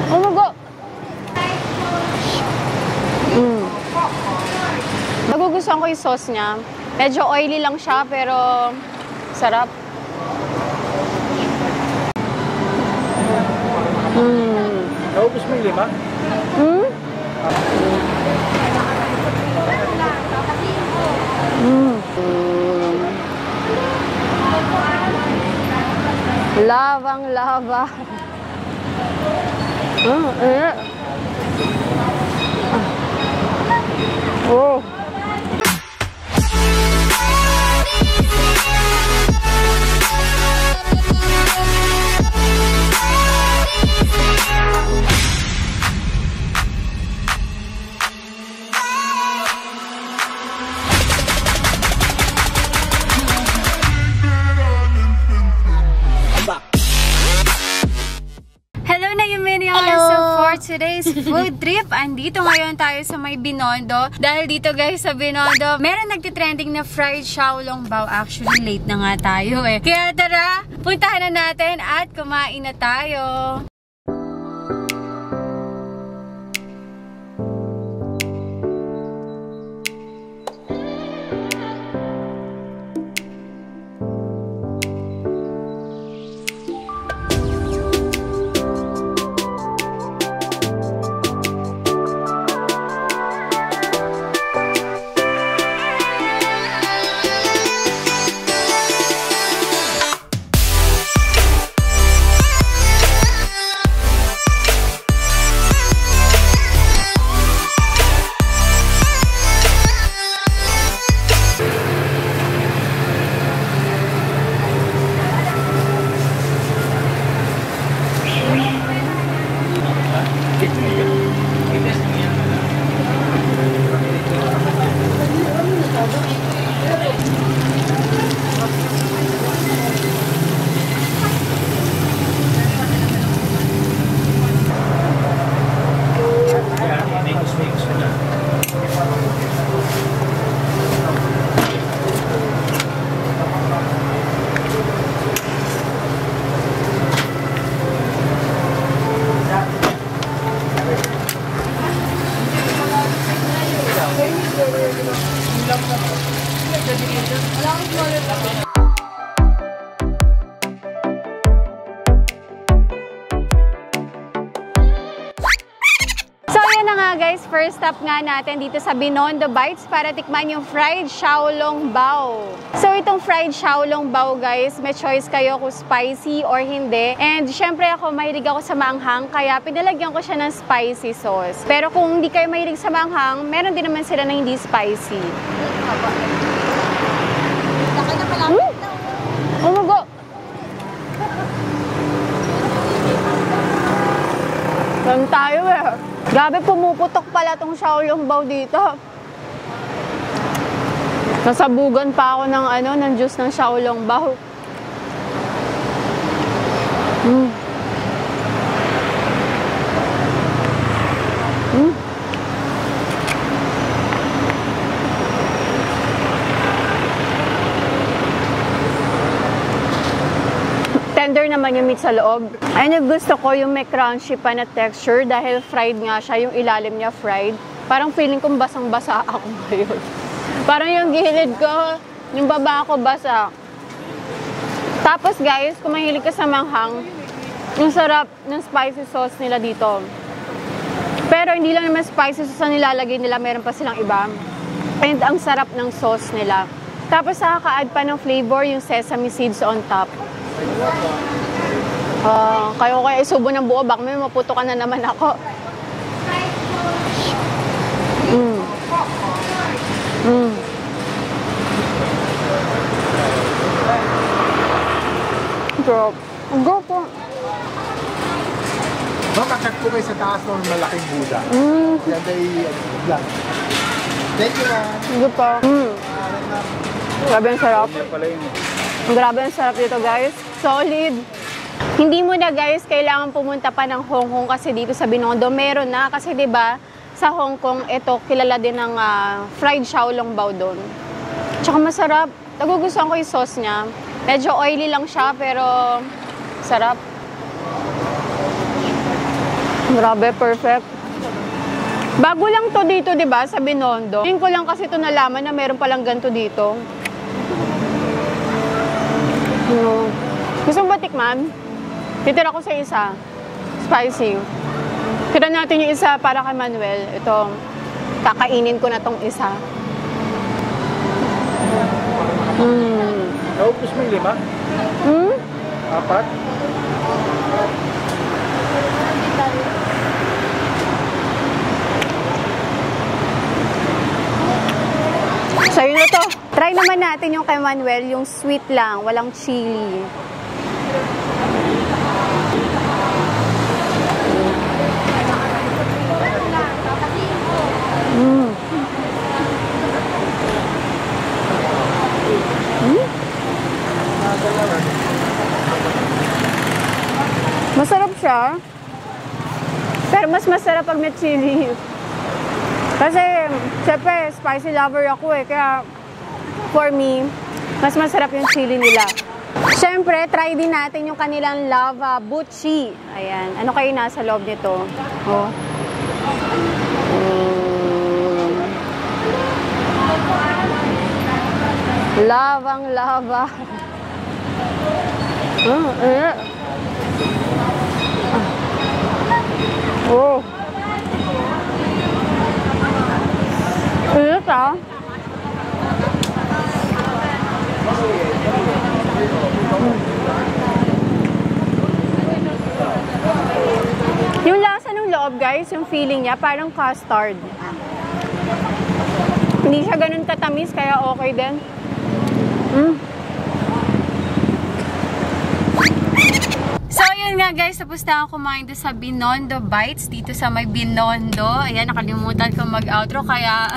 Oh my God! Nagugustuhan ko yung sauce niya. Medyo oily lang siya, pero sarap. Naubos mo yung 5? Lavang lava. Oh. Today's food trip, andito ngayon tayo sa may Binondo. Dahil dito guys sa Binondo, meron nagtitrending na fried xiaolong bao. Actually, late na nga tayo eh. Kaya tara, puntahan na natin at kumain na tayo. Guys, first stop nga natin dito sa Binondo Bites para tikman yung fried xiaolong bao. So itong fried xiaolong bao guys, may choice kayo kung spicy or hindi. And syempre ako, mahilig ako sa maanghang, kaya pinalagyan ko siya ng spicy sauce. Pero kung hindi kayo mahilig sa maanghang, meron din naman sila na hindi spicy. Oh my God! Saan tayo eh? Grabe, pumuputok pala tong xiaolong bao dito. Nasabugan pa ako ng juice ng xiaolong bao. Tender naman yung meat sa loob. Ay, gusto ko yung may crunchy pa na texture dahil fried nga siya, yung ilalim niya fried. Parang feeling kong basang-basa ako ngayon. Parang yung gilid ko, yung baba ko basa. Tapos guys, kung mahilig ka sa manghang, yung sarap ng spicy sauce nila dito. Pero hindi lang naman spicy sauce ang nilalagay nila, meron pa silang iba. And ang sarap ng sauce nila. Tapos nakaka-add pa ng flavor yung sesame seeds on top. Kayo kaya isubo ng buo, baka may maputo ka na naman ako. Drop. Go po. Makakat po kayo sa taas ng malaking Buddha. Yan ay vlog. Thank you, ma'am. Go po. Grabe ang sarap. Grabe ang sarap dito guys. Solid. Hindi mo na guys kailangan pumunta pa ng Hong Kong kasi dito sa Binondo meron na kasi 'di ba sa Hong Kong ito kilala din ng fried xiaolong bao doon. Tsaka masarap. Nagugustuhan ko yung sauce niya. Medyo oily lang siya pero sarap. Grabe, perfect. Bago lang to dito, di ba, sa Binondo. Tingin ko lang kasi to nalaman na meron palang ganito dito. Gusto mo ba tikman? Titira ko sa isa. Spicy. Tira natin yung isa para kay Manuel. Ito, kakainin ko na tong isa. Naupos mo yung 5? 4? Sa'yo na to. Try naman natin yung kay Manuel, yung sweet lang, walang chili. Masarap siya. Pero mas masarap pag may chili. Kasi, syempre, spicy lover ako eh. Kaya, for me, mas masarap yung chili nila. Syempre, try din natin yung kanilang lava buchi. Ayan. Ano kayo nasa loob nito? Oh. Lavang lava. Oh. Init ah. Yung lasa ng loob, guys, yung feeling niya, parang custard. Hindi siya ganun katamis, kaya okay din. So, yun nga guys, tapos na ako kumain doon sa Binondo Bites, dito sa may Binondo. Ayan, nakalimutan ko mag-outro, kaya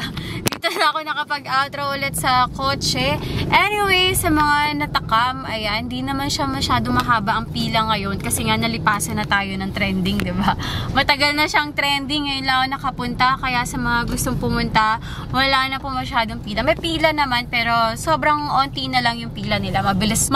dito na ako nakapag-outro ulit sa kotse. Anyway, sa mga natakam, ayan, hindi naman siya masyado mahaba ang pila ngayon kasi nga nalipasan na tayo ng trending, diba? Matagal na siyang trending, ngayon lang ako nakapunta, kaya sa mga gustong pumunta, wala na po masyadong pila. May pila naman, pero sobrang onti na lang yung pila nila. Mabilis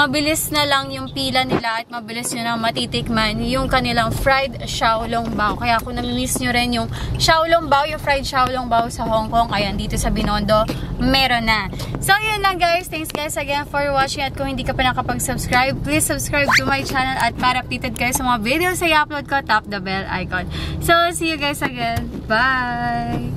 na lang yung pila nila at mabilis nyo na matitikman yung kanilang fried xiaolongbao. Kaya kung namimiss nyo rin yung xiaolongbao, yung fried xiaolongbao sa Hong Kong, ayan, dito sa Binondo, meron na. So, yun lang guys. Thanks guys again for watching. At kung hindi ka pa nakapag-subscribe, please subscribe to my channel at para updated kayo sa mga videos na i-upload ko, tap the bell icon. So, see you guys again. Bye!